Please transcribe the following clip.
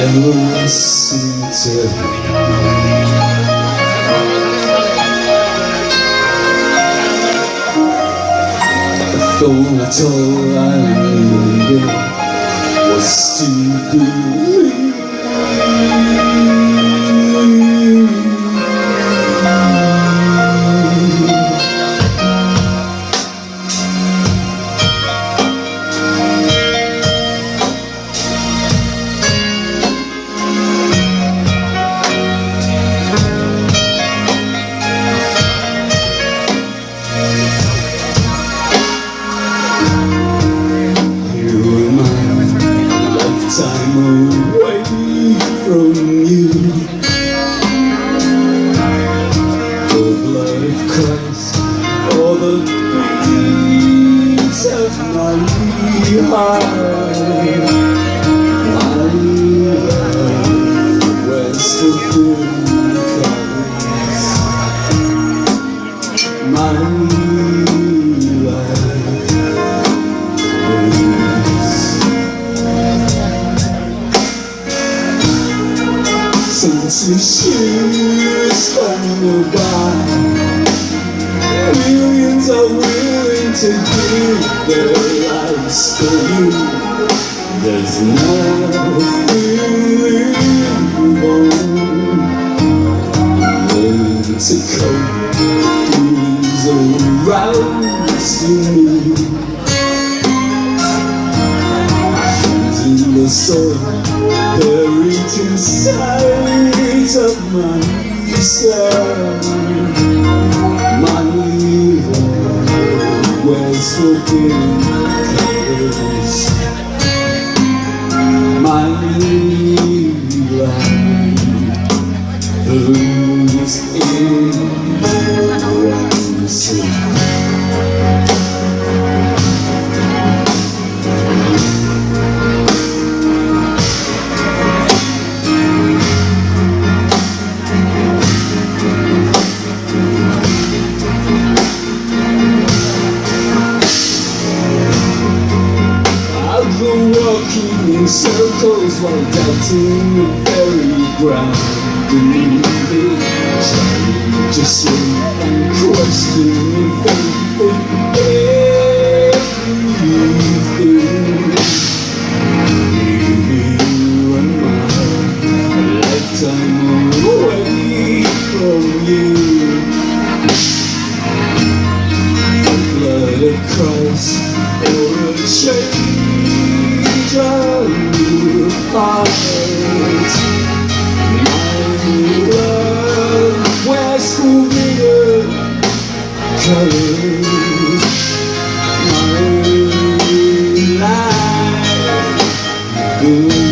never listen to thought all I needed was to believe. Time away from you, the blood of Christ, or the beats of my heart. My love, where's the good colors? My since your shoes come by, millions are willing to give their lives for you. There's nothing wrong. Learn to cope with things around you. In the soul buried inside of my soul, my love, where's forbidden colors? My life, who's in one sea. Walking in circles while doubting the very ground beneath me, trying to sleep and questioning faith in everything. You and my lifetime away from you, the blood of Christ or a change of heart. My love, where's forbidden colors? My life.